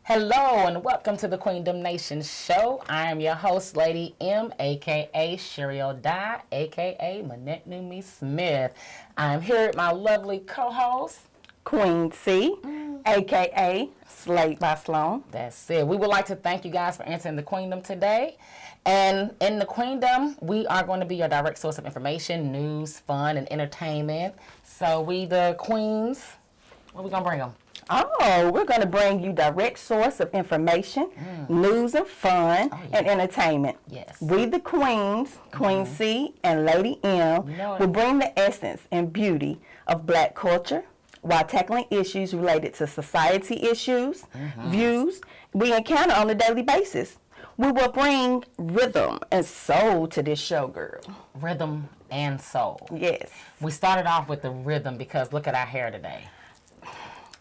Hello and welcome to the QueenDomNation Shoow. I am your host, Lady M, a.k.a. Sheriel Dye, a.k.a. Manette Numi Smith. I'm here with my lovely co-host, Queen C, a.k.a. Slate by Sloan. That's it. We would like to thank you guys for entering the Queendom today. And in the Queendom, we are going to be your direct source of information, news, fun, and entertainment. So we, the queens, what are we going to bring them? Oh, we're going to bring you direct source of information, news and fun, and entertainment. Yes. We the queens, Queen C and Lady M, will bring the essence and beauty of Black culture while tackling issues related to society issues, views we encounter on a daily basis. We will bring rhythm and soul to this show, girl. Rhythm and soul. Yes. We started off with the rhythm because look at our hair today.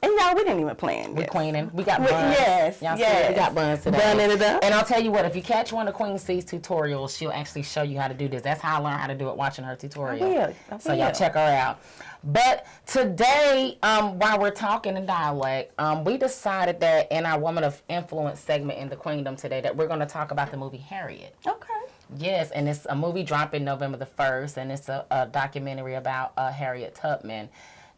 And y'all, we didn't even plan this. We queening. We got buns. Yes, Y'all yes. see, we got buns today. Done it up. And I'll tell you what, if you catch one of Queen C's tutorials, she'll actually show you how to do this. That's how I learned how to do it, watching her tutorial. I will. So y'all check her out. But today, while we're talking in dialect, we decided that in our Woman of Influence segment in the Queendom today that we're going to talk about the movie Harriet. Okay. Yes, and it's a movie dropping November the 1st, and it's a documentary about Harriet Tubman.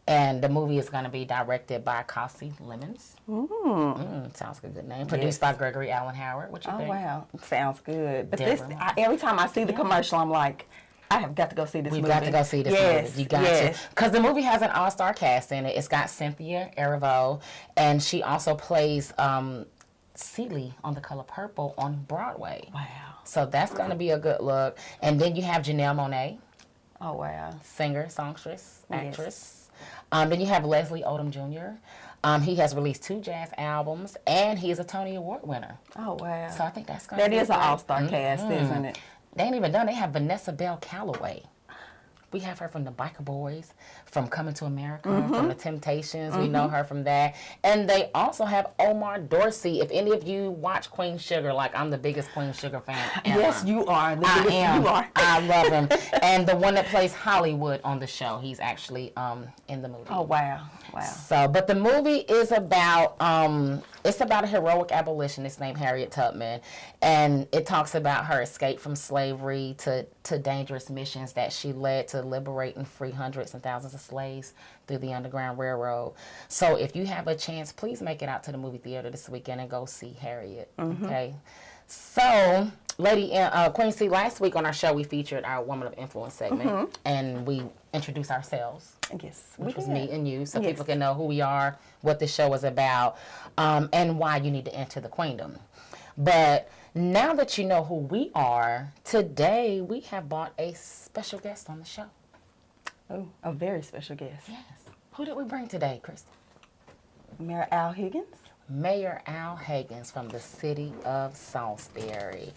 And the movie is going to be directed by Kasi Lemons. Sounds like a good name. Produced by Gregory Allen Howard. What you think? Oh, wow. Sounds good. But this, every time I see the commercial, I'm like, I have got to go see this movie. We've got to go see this movie. You got to. Because the movie has an all-star cast in it. It's got Cynthia Erivo, and she also plays Celie on The Color Purple on Broadway. Wow. So that's going to be a good look. And then you have Janelle Monáe. Oh, wow. Singer, songstress, actress. Then you have Leslie Odom Jr. He has released 2 jazz albums, and he is a Tony Award winner. Oh, wow. So I think that's going to be That is an all-star cast, isn't it? They ain't even done. They have Vanessa Bell Calloway. We have her from the Biker Boys, from Coming to America, from The Temptations. We know her from that. And they also have Omar Dorsey. If any of you watch Queen Sugar, like I'm the biggest Queen Sugar fan ever. Yes, you are. I am. You are. I love him. And the one that plays Hollywood on the show, he's actually in the movie. Oh, wow. Wow. So, but the movie is about, it's about a heroic abolitionist named Harriet Tubman. And it talks about her escape from slavery to dangerous missions that she led to liberate and free hundreds and thousands of slaves through the Underground Railroad. So if you have a chance, please make it out to the movie theater this weekend and go see Harriet. Okay. So, Lady Queen C, last week on our show we featured our Woman of Influence segment, and we introduced ourselves. Yes, which was me and you, so people can know who we are, what the show is about, and why you need to enter the Queendom. But now that you know who we are, today we have brought a special guest on the show. Oh, a very special guest. Yes. Who did we bring today, Kristen? Mayor Al Higgins. Mayor Al Higgins from the city of Salisbury.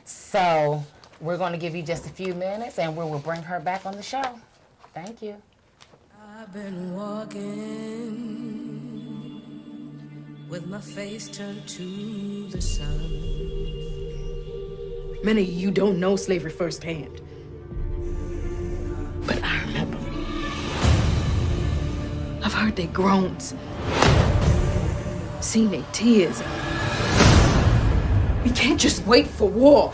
So we're going to give you just a few minutes, and we will bring her back on the show. Thank you. I've been walking with my face turned to the sun. Many of you don't know slavery firsthand. But I remember. heard their groans, seen their tears. We can't just wait for war.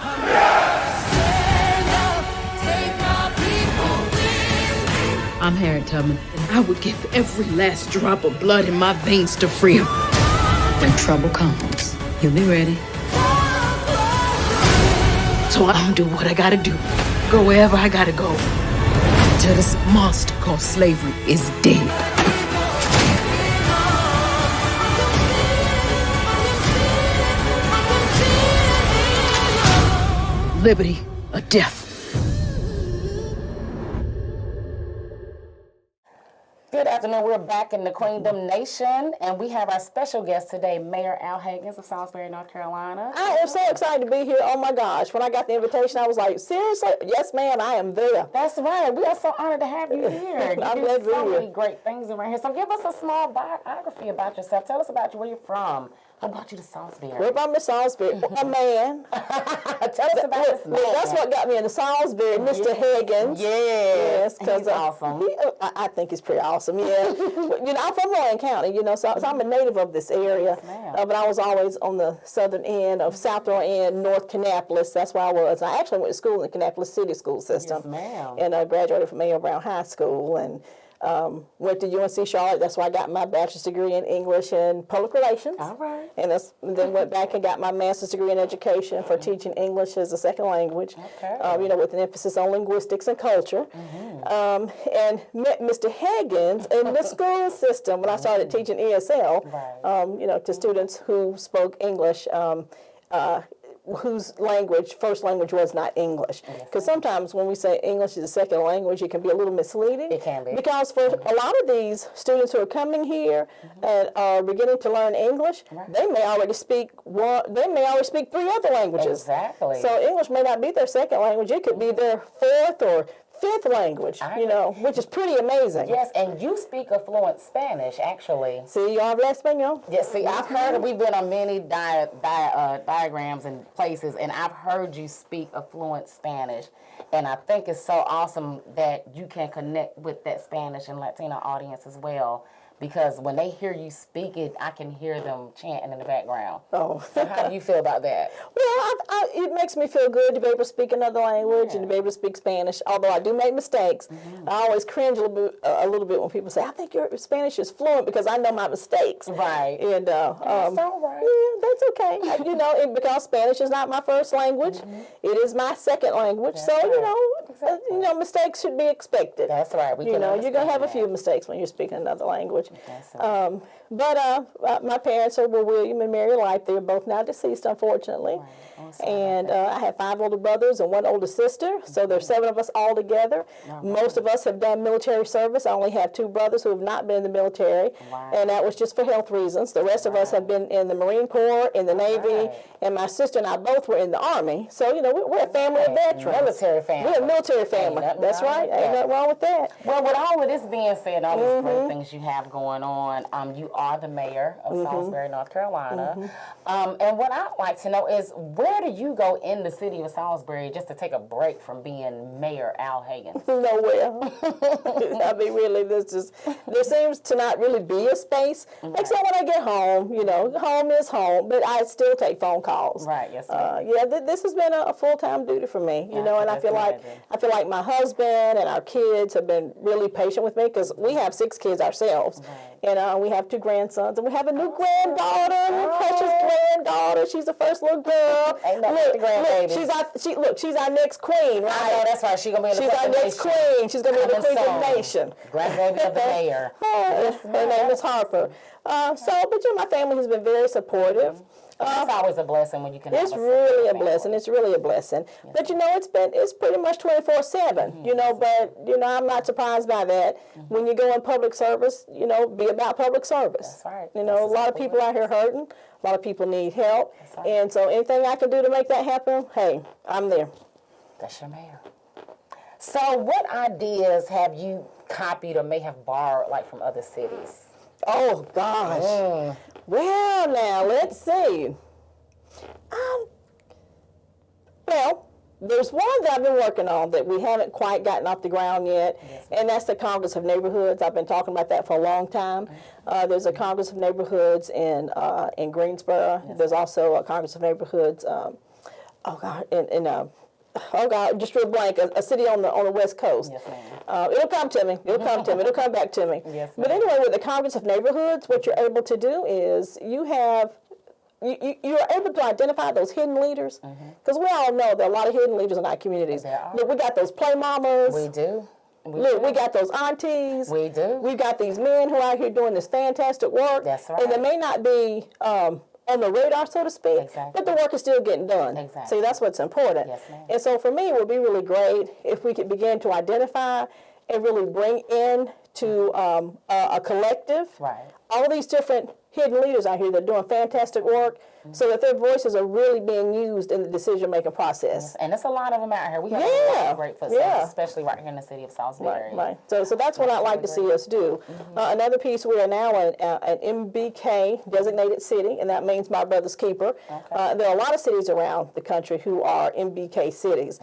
I'm Harriet Tubman, and I would give every last drop of blood in my veins to free him. When trouble comes, you'll be ready. So I'm gonna do what I gotta do, go wherever I gotta go, till this monster called slavery is dead. Liberty or death. Good afternoon. We're back in the QueenDomNation, and we have our special guest today, Mayor Al Hagins of Salisbury, North Carolina. I am so excited to be here. Oh my gosh. When I got the invitation, I was like, seriously? Yes, ma'am, I am there. That's right. We are so honored to have you here. You I'm do glad to be so here. many great things around here. So give us a small biography about yourself. Tell us about you, where you're from. What brought you to Salisbury? We're from Miss Salisbury. A man. Tell us about this man. That's what got me into Salisbury, Mr. Higgins. Yes, because he's awesome. I think he's pretty awesome, yeah. I'm from Lorain County, so I'm a native of this area. Yes, but I was always on the southern end of South Lorain end, North Kannapolis. That's where I was. I actually went to school in the Kannapolis City School System. Yes, ma'am. And I graduated from A.O. Brown High School and went to UNC Charlotte. That's where I got my bachelor's degree in English and public relations. All right. And then went back and got my master's degree in education for teaching English as a second language. Okay. With an emphasis on linguistics and culture. And met Mr. Higgins in the school system when I started teaching ESL. Right. To students who spoke English. Whose first language was not English. Because sometimes when we say English is a second language, it can be a little misleading. It can be. Because for a lot of these students who are coming here and are beginning to learn English, they may already speak three other languages. Exactly. So English may not be their second language. It could be their fourth or fifth language, which is pretty amazing. Yes, and you speak a fluent Spanish, actually. See, you habla español? Yes, see, I've heard, we've been on many diagrams and places, and I've heard you speak a fluent Spanish. And I think it's so awesome that you can connect with that Spanish and Latino audience as well. Because when they hear you speak it, I can hear them chanting in the background. Oh. So how do you feel about that? Well, it makes me feel good to be able to speak another language and to be able to speak Spanish. Although I do make mistakes, I always cringe a little bit when people say, "I think your Spanish is fluent," because I know my mistakes. Right. And That's all right. yeah, that's okay. Because Spanish is not my first language, it is my second language. That's so right. Exactly. Mistakes should be expected. That's right. You're gonna have a few mistakes when you're speaking another language. That's right. But my parents were William and Mary Light. They're both now deceased, unfortunately. Right. Awesome. And I have 5 older brothers and 1 older sister, so there's 7 of us all together. Most of us have done military service. I only have 2 brothers who have not been in the military, and that was just for health reasons. The rest of us have been in the Marine Corps, in the Navy, and my sister and I both were in the Army. So, we're a family of veterans. Military family. We're a military family. That's right. Ain't nothing wrong with that. Well, with all of this being said, all these great things you have going on, you are the mayor of Salisbury, North Carolina. And what I'd like to know is, where do you go in the city of Salisbury just to take a break from being Mayor Al Hagins? Nowhere. I mean, really, there seems to not really be a space. Except when I get home, home is home, but I still take phone calls. Right, yes. This has been a full-time duty for me, and I feel like my husband and our kids have been really patient with me, because we have 6 kids ourselves, and we have 2 grandsons, and we have a new granddaughter, a precious granddaughter. She's the first little girl. She's our next queen, right? I know, that's right. She's gonna be in the our next queen. She's gonna be the queen of the nation. Grandbaby of the mayor. Her name is Harper. But my family has been very supportive. That's always a blessing when you can. It's really a blessing. It's really a blessing. But it's pretty much 24/7. But I'm not surprised by that. When you go in public service, be about public service. That's right. A lot of people out here hurting. A lot of people need help. Right. And so anything I can do to make that happen, hey, I'm there. That's your mayor. So what ideas have you copied or may have borrowed from other cities? Oh gosh. Well, now let's see. There's one that I've been working on that we haven't quite gotten off the ground yet, and that's the Congress of Neighborhoods. I've been talking about that for a long time. There's a Congress of Neighborhoods in Greensboro. There's also a Congress of Neighborhoods, just real blank, a city on the West Coast. Yes, ma'am. It'll come to me. It'll come to me. It'll come back to me. Yes, but ma'am. anyway, with the Congress of Neighborhoods, what you're able to do is you're able to identify those hidden leaders, because we all know there are a lot of hidden leaders in our communities. There are. Look, we got those play mamas. We do. We got those aunties. We do. We've got these men who are out here doing this fantastic work. That's right. And they may not be on the radar, so to speak, Exactly. but the work is still getting done. Exactly. See, that's what's important. Yes, ma'am. And so for me, it would be really great if we could begin to identify and really bring in to a collective all of these different hidden leaders out here that are doing fantastic work, so that their voices are really being used in the decision-making process. And there's a lot of them out here. We have a lot of great facilities, especially right here in the city of Salisbury. Right. So that's what I'd like to see us do. Another piece, we are now an MBK designated city, and that means my brother's keeper. There are a lot of cities around the country who are MBK cities.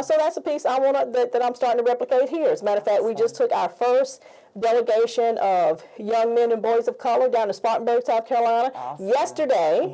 So that's a piece I want that I'm starting to replicate here. As a matter of fact, we just took our first delegation of young men and boys of color down to Spartanburg, South Carolina, yesterday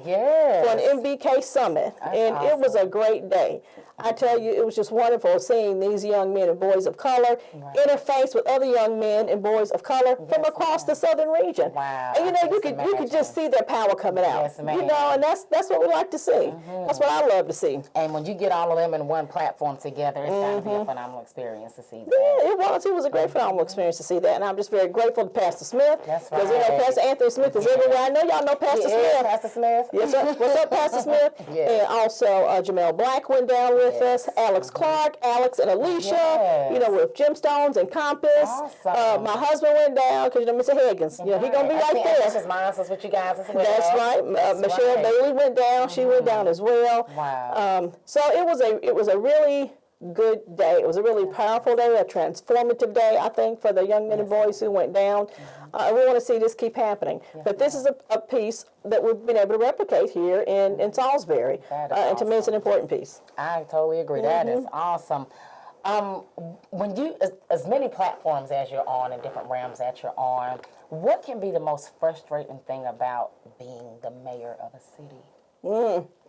for an MBK summit, and it was a great day. I tell you, it was just wonderful seeing these young men and boys of color interface with other young men and boys of color from across the southern region. Wow, And you could just see their power coming out. Yes, ma'am. And that's what we like to see. That's what I love to see. And when you get all of them in one platform together, it's going to be a phenomenal experience to see that. Yeah, it was. It was a great phenomenal experience to see that, and I'm just very grateful to Pastor Smith. That's Because right. Pastor Anthony Smith is everywhere. I know y'all know Pastor Smith. Pastor Smith. Yes, sir. What's up, Pastor Smith? And also Jamel Black went down with us, Alex Clark, Alex and Alicia, with Gemstones and Compass. Awesome. My husband went down because Mr. Higgins, he's going to be right there. This is mine, so with you guys as well. That's right. Michelle Bailey went down. She went down as well. Wow. So it was a really good day. It was a really powerful day, a transformative day, I think, for the young men and boys who went down. We want to see this keep happening. But this is a piece that we've been able to replicate here in Salisbury. And to me, it's an important piece. I totally agree. That is awesome. When you, as many platforms as you're on and different realms that you're on, what can be the most frustrating thing about being the mayor of a city?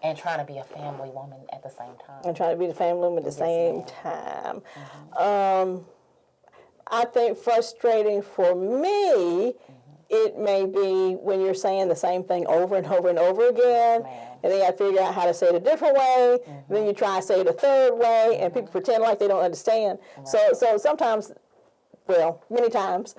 And trying to be a family woman at the same time. And trying to be the family woman at the same time. I think frustrating for me, it may be when you're saying the same thing over and over and over again, and then you got to figure out how to say it a different way, then you try to say it a third way, and people pretend like they don't understand. So sometimes, many times,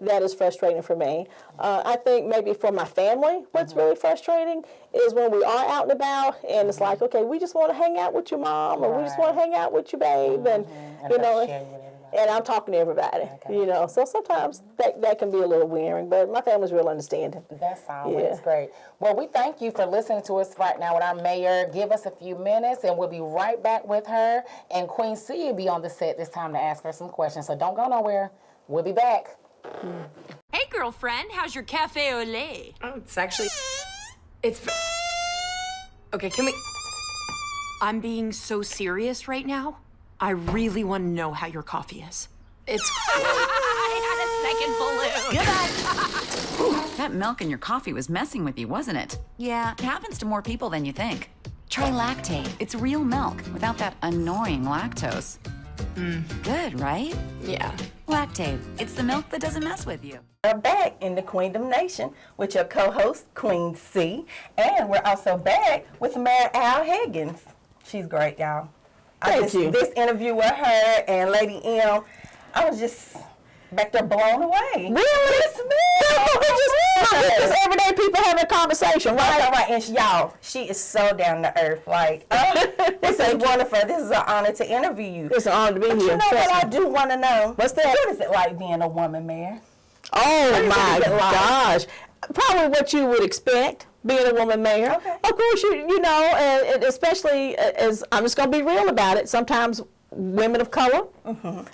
that is frustrating for me. I think maybe for my family, what's really frustrating is when we are out and about, and it's like, okay, we just want to hang out with your mom, or we just want to hang out with your babe, and and I'm talking to everybody, So sometimes that can be a little wearing, but my family's real understanding. That's always great. Well, we thank you for listening to us right now with our mayor. Give us a few minutes, and we'll be right back with her. And Queen C will be on the set this time to ask her some questions, so don't go nowhere. We'll be back. Hey, girlfriend, how's your cafe au lait? Oh, it's okay, can we... I'm being so serious right now. I really want to know how your coffee is. It's... I had a second balloon. That milk in your coffee was messing with you, wasn't it? Yeah, it happens to more people than you think. Try Lactate. It's real milk without that annoying lactose. Good, right? Yeah. Lactate. It's the milk that doesn't mess with you. We're back in the Queendom Nation with your co-host, Queen C. And we're also back with Mayor Al Higgins. She's great, y'all. Thank you. This interview with her and Lady M, I was just back there blown away. Really? Just everyday people having a conversation, right? Right. And y'all, she is so down to earth. Like, this is wonderful. This is an honor to interview you. It's an honor to be here. You know what I do want to know? What's that? What is it like being a woman, Mayor? Oh my gosh. Probably what you would expect, being a woman mayor. Okay. Of course, you know, and especially as I'm just going to be real about it, sometimes women of color,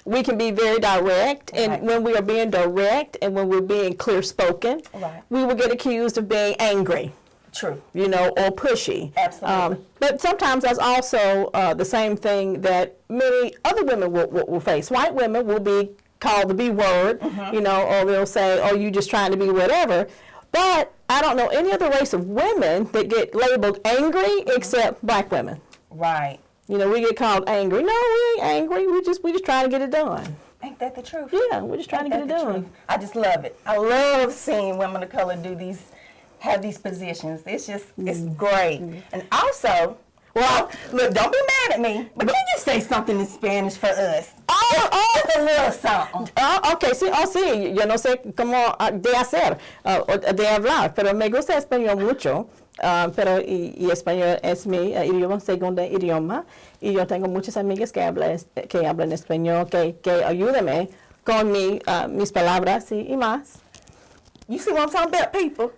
we can be very direct, and when we are being direct and when we're being clear-spoken, we will get accused of being angry. True. You know, or pushy. Absolutely. But sometimes that's also the same thing that many other women will face. White women will be called the B word, you know, or they'll say, oh, you just trying to be whatever. But I don't know any other race of women that get labeled angry except black women. Right. You know, we get called angry. No, we ain't angry. We just trying to get it done. Ain't that the truth? Yeah, we're just trying to get it done. I just love it. I love seeing women of color have these positions. It's just, it's great. And also, well, look, don't be mad at me, but can you say something in Spanish for us? Just a little something. Okay, sí, sí, yo no sé cómo de hacer, o de hablar, pero me gusta español mucho, pero y español es mi idioma, segundo idioma, y yo tengo muchas amigas que hablan español, que ayúdame con mis palabras y más. You see what I'm talking about, people?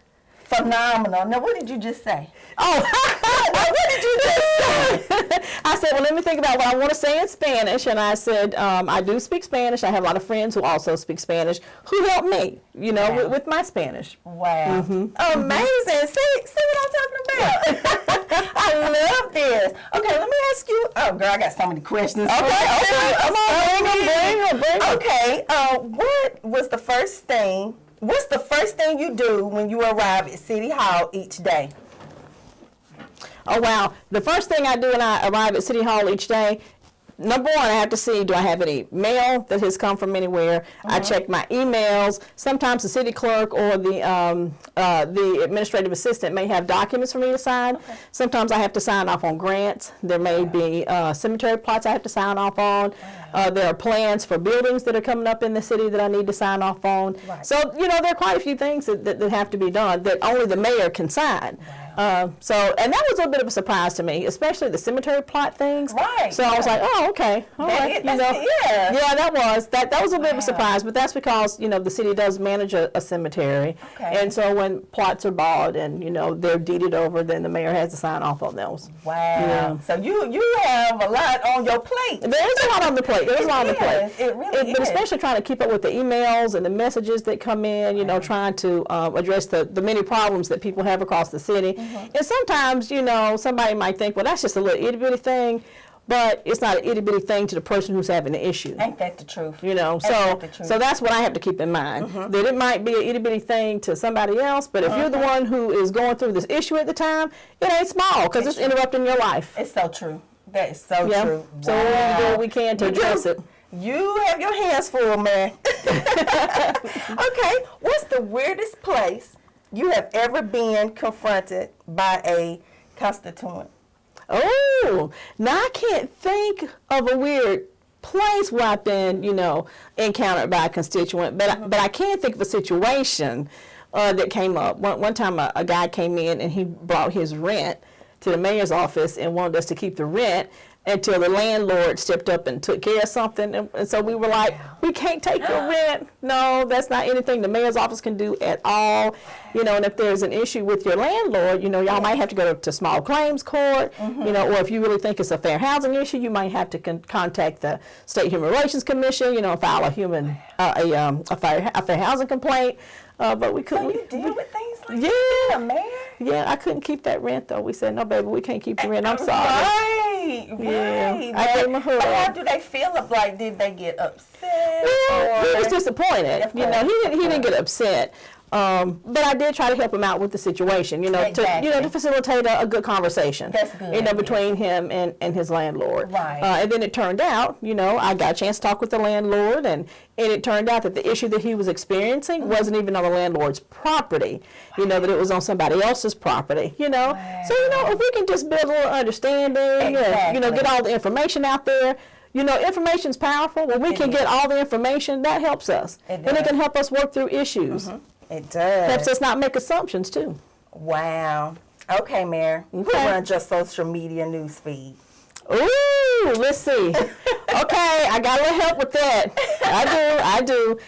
Phenomenal. Now, what did you just say? Oh, What did you just say? I said, well, let me think about what I want to say in Spanish. And I said, I do speak Spanish. I have a lot of friends who also speak Spanish who help me, you know, with my Spanish. Wow. Amazing. See what I'm talking about? I love this. Okay, let me ask you. Oh, girl, I got so many questions. Okay. Come on, bring them. Okay, what's the first thing you do when you arrive at City Hall each day? Oh, wow. The first thing I do when I arrive at City Hall each day, number one, I have to see, do I have any mail that has come from anywhere? I check my emails. Sometimes the city clerk or the administrative assistant may have documents for me to sign. Okay. Sometimes I have to sign off on grants. There may be cemetery plots I have to sign off on. There are plans for buildings that are coming up in the city that I need to sign off on. Right. So, you know, there are quite a few things that have to be done that only the mayor can sign. Wow. And that was a bit of a surprise to me, especially the cemetery plot things. Right. So I was like, oh, okay. All right. Yeah, that was a bit of a surprise, but that's because, you know, the city does manage a cemetery. Okay. And so when plots are bought and, you know, they're deeded over, then the mayor has to sign off on those. Wow. Yeah. So you have a lot on your plate. There is a lot on the plate. There's a lot on the plate. It really is. But especially trying to keep up with the emails and the messages that come in, you know, trying to address the many problems that people have across the city. And sometimes, you know, somebody might think, well, that's just a little itty-bitty thing, but it's not an itty-bitty thing to the person who's having the issue. Ain't that the truth? You know, so that's what I have to keep in mind, that it might be an itty-bitty thing to somebody else, but if you're the one who is going through this issue at the time, it ain't small, because it's interrupting your life. It's so true. That is so true. So we need to do what we can to address it. You have your hands full, man. Okay, what's the weirdest place you have ever been confronted by a constituent? Oh, now I can't think of a weird place where I've been, you know, encountered by a constituent, but I can think of a situation that came up. One time a guy came in and he brought his rent to the mayor's office and wanted us to keep the rent until the landlord stepped up and took care of something. And so we were like, we can't take your rent. No, that's not anything the mayor's office can do at all. You know, and if there's an issue with your landlord, you know, y'all might have to go to small claims court, you know, or if you really think it's a fair housing issue, you might have to contact the State Human Relations Commission, you know, file a fair housing complaint. But we couldn't. So you deal with things like that? Yeah, man. Yeah, I couldn't keep that rent though. We said, no, baby, we can't keep the rent. I'm sorry. Right. Yeah, I gave him a hug. How do they feel? Like, did they get upset? Well, he was disappointed. You know, he didn't get upset. But I did try to help him out with the situation, you know, to facilitate a good conversation. That's good. You know, between him and his landlord. Right. And then it turned out, you know, I got a chance to talk with the landlord, and it turned out that the issue that he was experiencing wasn't even on the landlord's property. You know, that it was on somebody else's property. You know, so you know, if we can just build a little understanding, and, you know, get all the information out there. You know, information's powerful. When we can get all the information, that helps us, and it can help us work through issues. It does. Helps us not make assumptions, too. Wow. Okay, Mayor. Who runs your social media news feed? Ooh, let's see. Okay, I got a little help with that. I do.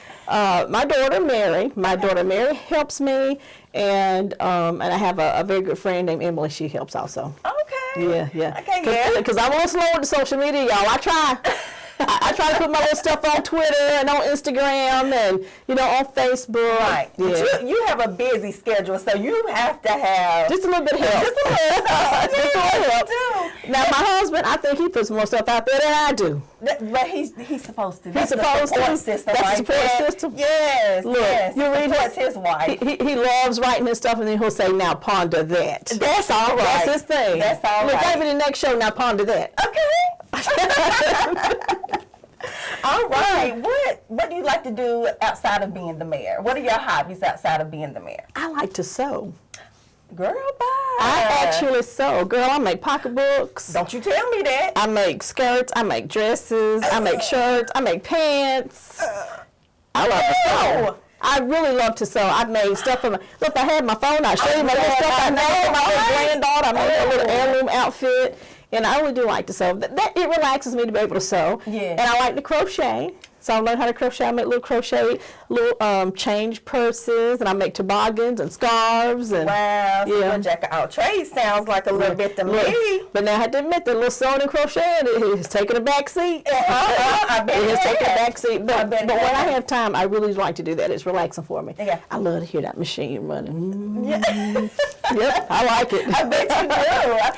My daughter Mary helps me, and I have a very good friend named Emily. She helps also. Okay. Yeah. Okay, yeah. Because I won't slow with the social media, y'all. I try. I try to put my little stuff on Twitter and on Instagram and, on Facebook. Right. Yeah. But you have a busy schedule, so you have to have Just a little bit of help. just a little Just a little help. too. Now, my husband, I think he puts more stuff out there than I do. But he's supposed to. He's That's the supposed support to. system. That's the right support there. system? Yes. Look, yes. you read supports his wife. He loves writing his stuff, and then he'll say, now ponder that. That's all right. That's his thing. That's all Look, right. maybe the next show, now ponder that. Okay. All right. What do you like to do outside of being the mayor? What are your hobbies outside of being the mayor? I like to sew. Girl, bye. I actually sew. Girl, I make pocketbooks. Don't you tell me that. I make skirts. I make dresses. I make shirts. I make pants. I love to sew. I really love to sew. I've made stuff for my, look, I had my phone. I showed you my little stuff I made for my little granddaughter. I made a little heirloom outfit. And I really do like to sew. It relaxes me to be able to sew. Yeah. And I like to crochet. So I learned how to crochet. I make little crochet, little change purses, and I make toboggans and scarves. And wow, so yeah. your jack of all trades sounds like a little bit to me. But now I have to admit, the little sewing and crocheting, it has taken a back seat. I bet It has it taken a has. back seat. But bet it when I has. have time, I really like to do that. It's relaxing for me. Yeah. I love to hear that machine running. Yep, I like it. I bet you do.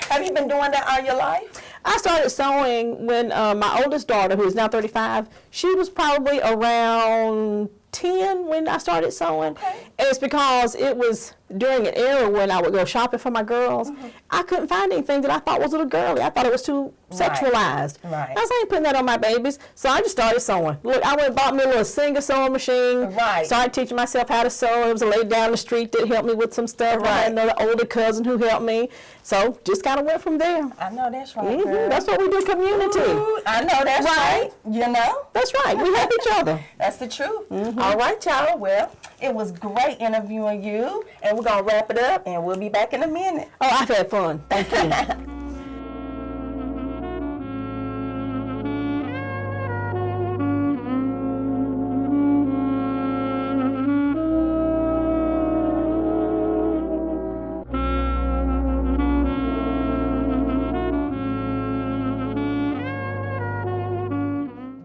Have you been doing that all your life? I started sewing when my oldest daughter, who is now 35, she was probably around 10 when I started sewing. Okay. And it's because it was during an era when I would go shopping for my girls. I couldn't find anything that I thought was a little girly. I thought it was too sexualized. Right. I was like, I ain't putting that on my babies. So I just started sewing. Look, I went and bought me a little Singer sewing machine. Right. Started teaching myself how to sew. It was a lady down the street that helped me with some stuff. I had another older cousin who helped me. So just kind of went from there. I know that's right, girl. That's what we do, community. Ooh, I know that's right. You know? That's right. We help each other. That's the truth. All right, y'all. Well, it was great interviewing you, and we're going to wrap it up, and we'll be back in a minute. Oh, I've had fun. Thank you.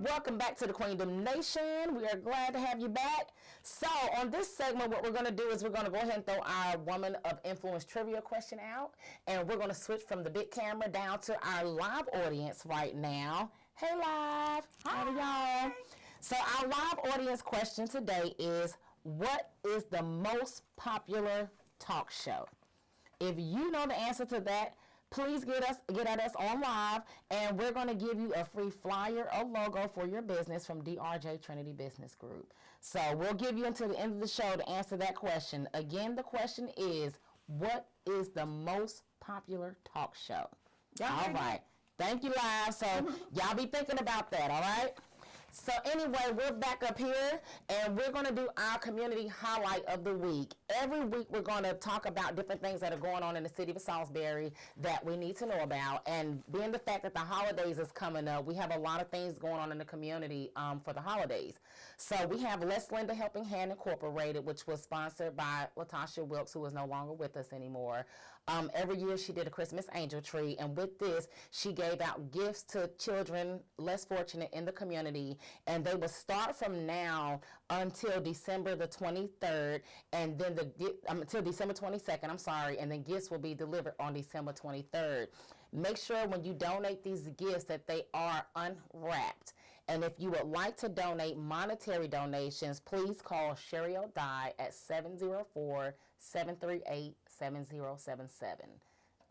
Welcome back to the QueenDomNation. We are glad to have you back. So on this segment, what we're going to do is we're going to go ahead and throw our Woman of Influence trivia question out. And we're going to switch from the big camera down to our live audience right now. Hey, live. How are y'all? So our live audience question today is, what is the most popular talk show? If you know the answer to that, please get at us on live, and we're going to give you a free flyer or logo for your business from DRJ Trinity Business Group. So we'll give you until the end of the show to answer that question. Again, the question is, what is the most popular talk show? All right. Thank you, live. So y'all be thinking about that, all right? So anyway, we're back up here, and we're going to do our community highlight of the week. Every week, we're going to talk about different things that are going on in the city of Salisbury that we need to know about. And being the fact that the holidays is coming up, we have a lot of things going on in the community for the holidays. So we have Let's Lend a Helping Hand Incorporated, which was sponsored by Latasha Wilkes, who is no longer with us anymore. Every year she did a Christmas angel tree, and with this, she gave out gifts to children less fortunate in the community, and they will start from now until December the 23rd, and then until December 22nd, I'm sorry, and then gifts will be delivered on December 23rd. Make sure when you donate these gifts that they are unwrapped. And if you would like to donate monetary donations, please call Sherry O'Dye at 704-738-7077.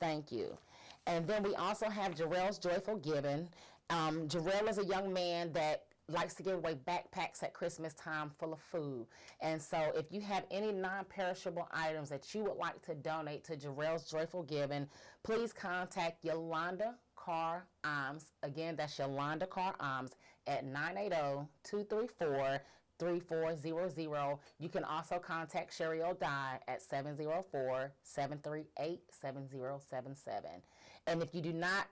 Thank you. And then we also have Jarrell's Joyful Giving. Jarrell is a young man that likes to give away backpacks at Christmas time full of food. And so if you have any non-perishable items that you would like to donate to Jarrell's Joyful Giving, please contact Yolanda Carr Imes. Again, that's Yolanda Carr Imes at 980-234-3400. You can also contact Sherry O'Dye at 704-738-7077. And if you do not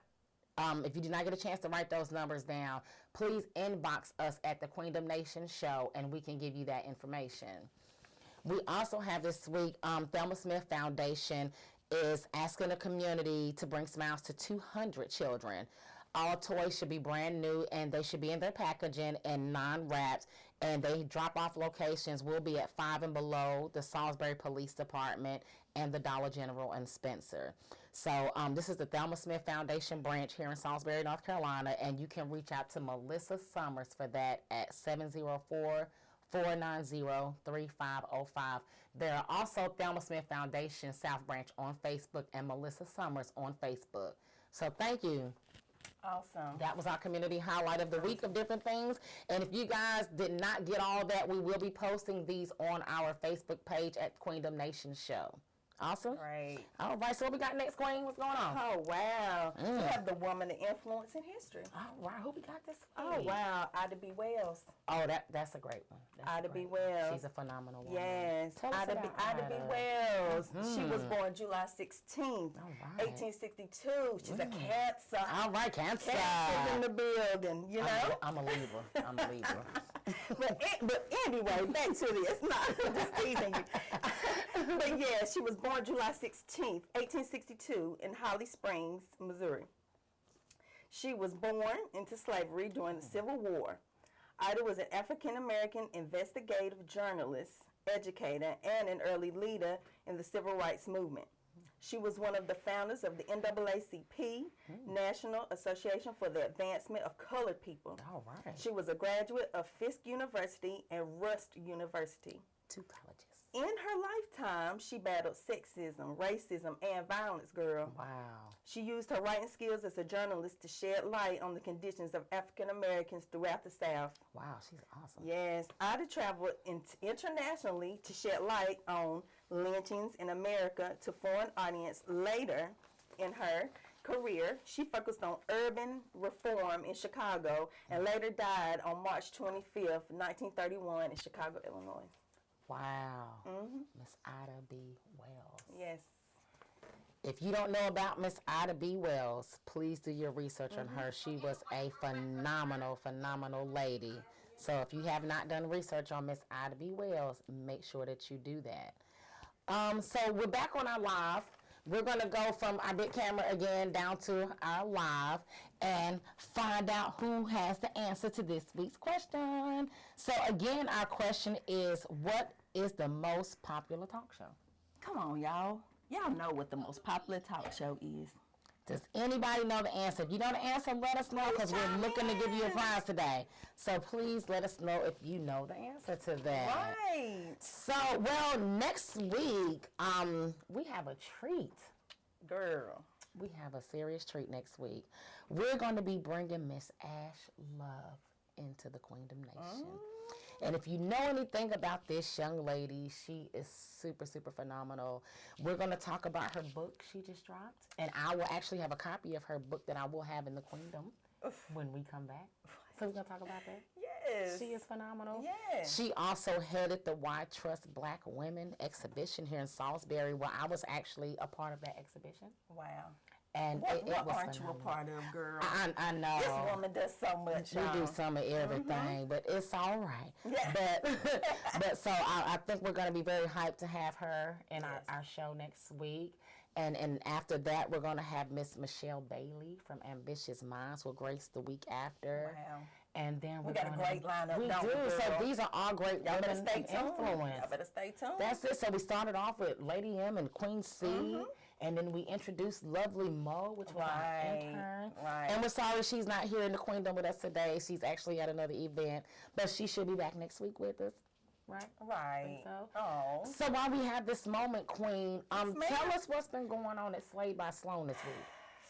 get a chance to write those numbers down, please inbox us at the QueenDomNation Shoow, and we can give you that information. We also have this week, Thelma Smith Foundation is asking the community to bring smiles to 200 children. All toys should be brand new, and they should be in their packaging and non-wrapped. And they drop-off locations will be at 5 and Below, the Salisbury Police Department, and the Dollar General and Spencer. So this is the Thelma Smith Foundation branch here in Salisbury, North Carolina, and you can reach out to Melissa Summers for that at 704-490-3505. There are also Thelma Smith Foundation South Branch on Facebook and Melissa Summers on Facebook. So thank you. Awesome. That was our community highlight of the week of different things. And if you guys did not get all that, we will be posting these on our Facebook page at QueenDomNation Shoow. Awesome. Right. All right, so what we got next, Queen? What's going on? Oh, wow. We have the woman of influence in history. All right, who we got this week? Oh, wow. Ida B. Wells. Oh, that's a great one. That's Ida a B. great one. Wells. She's a phenomenal woman. Yes. Tell us about Ida B. Wells. She was born July 16th, 1862. She's a Cancer. All right, Cancer. Cancer's in the building, you know? I'm a Libra. But anyway, back to this. No, I'm just teasing you. But yeah, she was born July 16th, 1862 in Holly Springs, Missouri. She was born into slavery during the Civil War. Ida was an African-American investigative journalist, educator, and an early leader in the civil rights movement. She was one of the founders of the NAACP, National Association for the Advancement of Colored People. All right. She was a graduate of Fisk University and Rust University. 2 colleges. In her lifetime, she battled sexism, racism, and violence, girl. Wow. She used her writing skills as a journalist to shed light on the conditions of African Americans throughout the South. Wow, she's awesome. Yes, Ida traveled internationally to shed light on lynchings in America to foreign audience. Later in her career, she focused on urban reform in Chicago and later died on March 25th, 1931 in Chicago, Illinois. Wow. Miss Ida B. Wells. Yes. If you don't know about Miss Ida B. Wells, please do your research on her. She was a phenomenal, phenomenal lady. So if you have not done research on Miss Ida B. Wells, make sure that you do that. So we're back on our live. We're going to go from our big camera again down to our live and find out who has the answer to this week's question. So again, our question is, what is the most popular talk show? Come on, y'all. Y'all know what the most popular talk show is. Does anybody know the answer? If you know the answer, let us know, because we're looking to give you a prize today. So please let us know if you know the answer to that. Right. So, well, next week, we have a treat. Girl. We have a serious treat next week. We're going to be bringing Miss Ash Love into the QueenDomNation. And if you know anything about this young lady, she is super, super phenomenal. We're going to talk about her book she just dropped. And I will actually have a copy of her book that I will have in the Queendom when we come back. So we're going to talk about that. Yes. She is phenomenal. Yes. She also headed the Why Trust Black Women exhibition here in Salisbury, where I was actually a part of that exhibition. Wow. And What it was aren't phenomenal. you a part of, girl? I know. This woman does so much. We y'all. do some of everything, but it's all right. Yeah. But so I think we're going to be very hyped to have her in our show next week. And after that, we're going to have Miss Michelle Bailey from Ambitious Minds will grace the week after. Wow. And then We got a great lineup. We don't do. girl? So these are all great Y'all better women stay in tuned. influence. Y'all better stay tuned. That's it. So we started off with Lady M and Queen C, and then we introduced Lovely Mo, which was our intern. Right. And we're sorry she's not here in the Queendom with us today. She's actually at another event, but she should be back next week with us. Right? Right. So. Oh. So while we have this moment, Queen, ma'am. tell us what's been going on at Slayed by Sloan this week.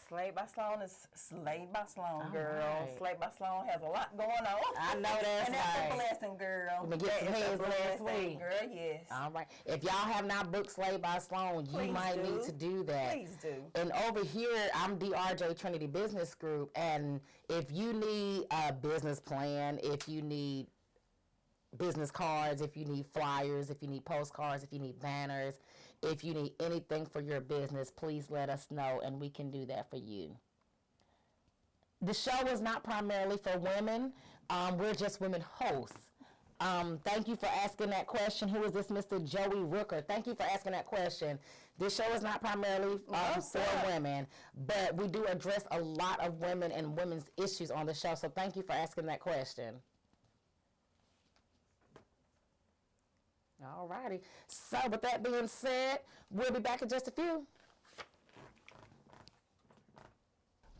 Slayed by Sloan is Slayed by Sloan, girl. right. Slayed by Sloan has a lot going on. I know that's and that's right. a blessing, girl. We get some That is heads a last blessing, week. girl. Yes. All right. If y'all have not booked Slayed by Sloan, you Please might do. need to do that. Please do. And over here, I'm DRJ Trinity Business Group, and if you need a business plan, if you need business cards, if you need flyers, if you need postcards, if you need banners, if you need anything for your business, please let us know, and we can do that for you. The show is not primarily for women. We're just women hosts. Thank you for asking that question. Who is this Mr. Joey Rooker? Thank you for asking that question. This show is not primarily for women, but we do address a lot of women and women's issues on the show. So thank you for asking that question. All righty. So with that being said, we'll be back in just a few.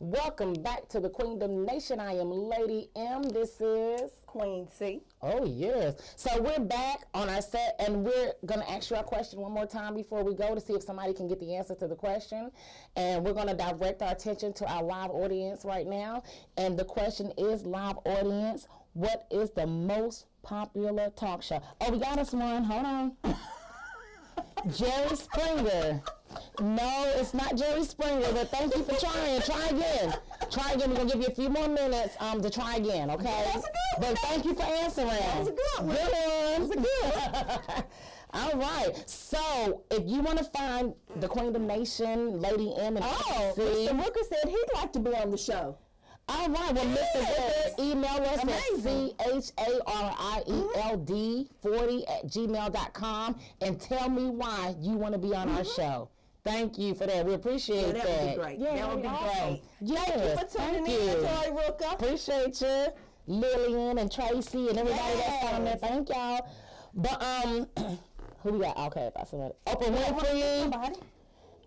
Welcome back to the Queendom Nation. I am Lady M. This is Queen C. Oh, yes. So we're back on our set, and we're going to ask you our question one more time before we go to see if somebody can get the answer to the question. And we're going to direct our attention to our live audience right now. And the question is, live audience, what is the most popular talk show? Oh, we got us one. Hold on. Jerry Springer. No, it's not Jerry Springer, but thank you for trying. Try again. Try again. We're going to give you a few more minutes to try again, okay? That's a good one. But thank you for answering. That's a good one. Good one. That's a good one. All right. So, if you want to find the Queendom Nation, Lady M, and Mr. Rooker said he'd like to be on the show. All right. Well, Mr. Rooker, email us Amazing. at charield40@gmail.com and tell me why you want to be on our show. Thank you for that. We appreciate that. That would be great. Yeah, that would be awesome. great. Yes, Thank you for tuning in, Joy Rooker. Appreciate you, Lillian and Tracy and everybody that's on there. Thank y'all. But who we got? Okay, that's somebody. Oprah Winfrey. Somebody.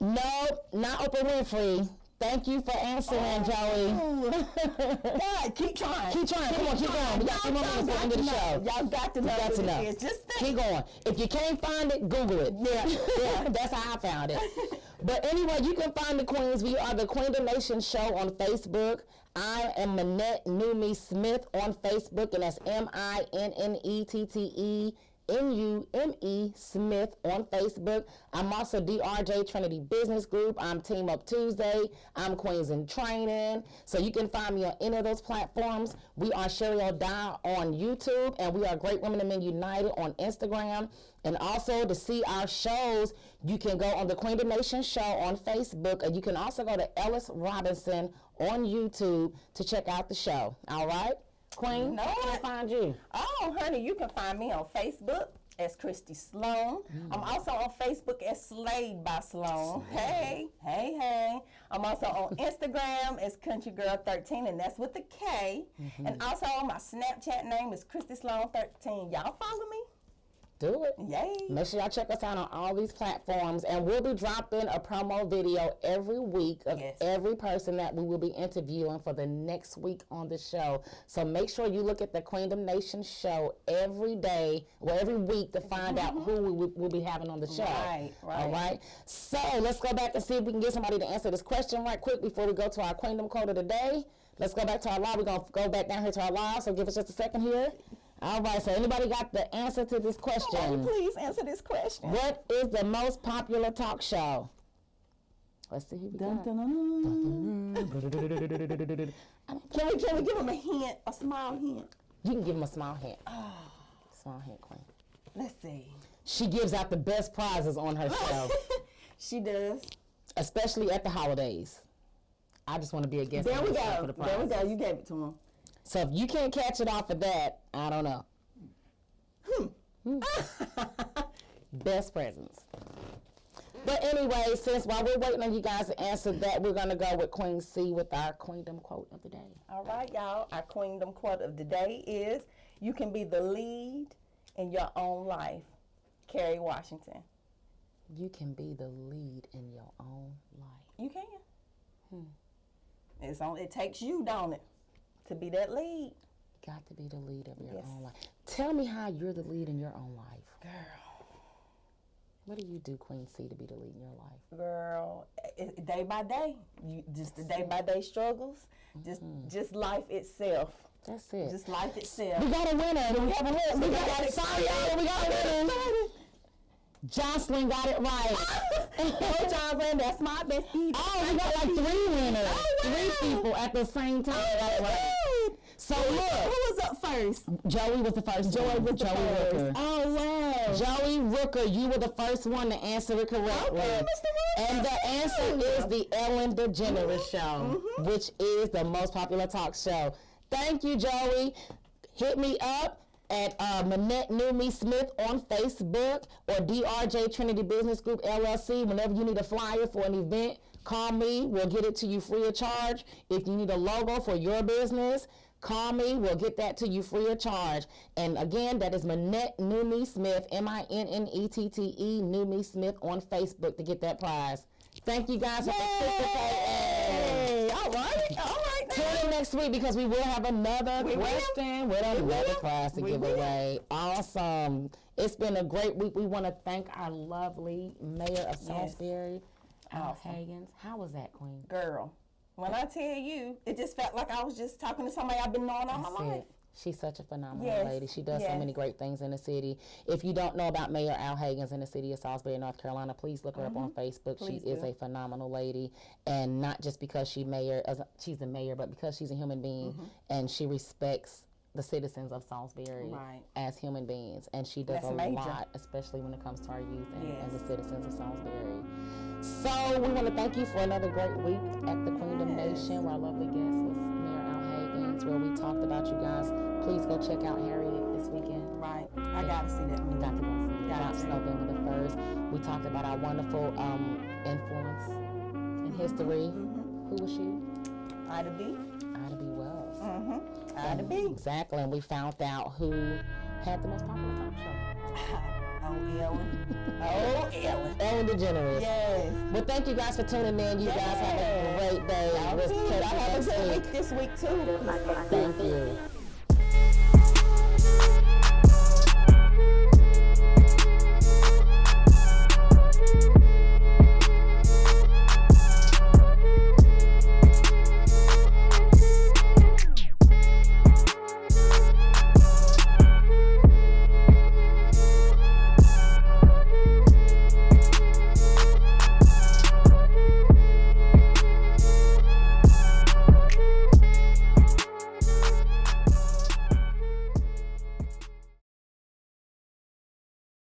No, not Oprah Winfrey. Thank you for answering, Joey. God, keep trying. Keep trying. Come on, keep going. We got 3 more minutes before the end of the show. Y'all got to know. Got to know. It is. Just think. Keep going. If you can't find it, Google it. Yeah. That's how I found it. But anyway, you can find the Queens. We are the Queendom Nation Show on Facebook. I am Minette Numi Smith on Facebook, and that's MINNETTE. N-U-M-E Smith on Facebook. I'm also DRJ Trinity Business Group. I'm Team Up Tuesday. I'm Queens in Training. So you can find me on any of those platforms. We are Sherry O'Donnell on YouTube, and we are Great Women and Men United on Instagram. And also to see our shows, you can go on the Queendom Nation Show on Facebook, and you can also go to Ellis Robinson on YouTube to check out the show. All right? Queen, how can I find you? Oh, honey, you can find me on Facebook as Christy Sloan. I'm also on Facebook as Slayed by Sloan. Hey. I'm also on Instagram as Country Girl 13, and that's with a K. And also my Snapchat name is Christy Sloan 13. Y'all follow me? Do it. Yay. Make sure y'all check us out on all these platforms, and we'll be dropping a promo video every week of every person that we will be interviewing for the next week on the show. So make sure you look at the Queendom Nation Show every day, or every week, to find out who we will be having on the show. Right. All right. So let's go back and see if we can get somebody to answer this question right quick before we go to our Queendom quote of the day. Let's go back to our live. We're going to go back down here to our live, so give us just a second here. All right, so anybody got the answer to this question? Oh, please answer this question. What is the most popular talk show? Let's see who we got. Can we give them a hint, a small hint? You can give them a small hint. Small hint, Queen. Let's see. She gives out the best prizes on her show. She does. Especially at the holidays. I just want to be a guest. There we for go. the There we go. You gave it to him. So if you can't catch it off of that, I don't know. Best presents. But anyway, since while we're waiting on you guys to answer that, we're going to go with Queen C with our Queendom quote of the day. All right, y'all. Our Queendom quote of the day is, you can be the lead in your own life. Kerry Washington. You can be the lead in your own life. You can. It takes you, don't it, to be that lead. Got to be the lead of your own life. Tell me how you're the lead in your own life. Girl. What do you do, Queen C, to be the lead in your life? Girl, day by day. Just the day by day struggles. Just life itself. That's it. Just life itself. We got a winner. We have a winner. We got it. Sorry, y'all. We got a winner. Jocelyn got it right. Oh, Jocelyn, that's my bestie. Oh, we got like 3 winners. Oh, wow. 3 people at the same time got it right. So Who look, was up first? Joey was the first. Joey Rooker. Oh, wow. Joey Rooker, you were the first one to answer it correctly. Okay, Mr. Rooker. And the answer is the Ellen DeGeneres Show, which is the most popular talk show. Thank you, Joey. Hit me up. at Manette New Me Smith on Facebook, or DRJ Trinity Business Group LLC. Whenever you need a flyer for an event, call me. We'll get it to you free of charge. If you need a logo for your business, call me. We'll get that to you free of charge. And again, that is Manette New Me Smith, MINNETTE New Me Smith on Facebook to get that prize. Thank you guys for participating. All right. Tune in next week because we will have another question with another prize to give away. Awesome. It's been a great week. We want to thank our lovely mayor of Salisbury, Al Hagens. How was that, Queen? Girl, when I tell you, it just felt like I was just talking to somebody I've been knowing all my life. She's such a phenomenal lady. She does so many great things in the city. If you don't know about Mayor Al Hagens in the city of Salisbury, North Carolina, please look her up on Facebook. She is a phenomenal lady, and not just because she's the mayor, but because she's a human being, and she respects the citizens of Salisbury as human beings, and she does lot, especially when it comes to our youth and the citizens of Salisbury. So we want to thank you for another great week at the QueenDomNation, where our lovely guest was Mayor Al Hagens, where we talked about you guys. Please go check out Harriet this weekend. Right. I got to see that. You got to go see it. Drops November the 1st. We talked about our wonderful influence in history. Who was she? Ida B. Wells. Ida B. Exactly. And we found out who had the most popular talk show. Ellen. Ellen DeGeneres. Yes. Well, thank you guys for tuning in. You guys have a great day. Y'all have a good week this week, too. Thank you.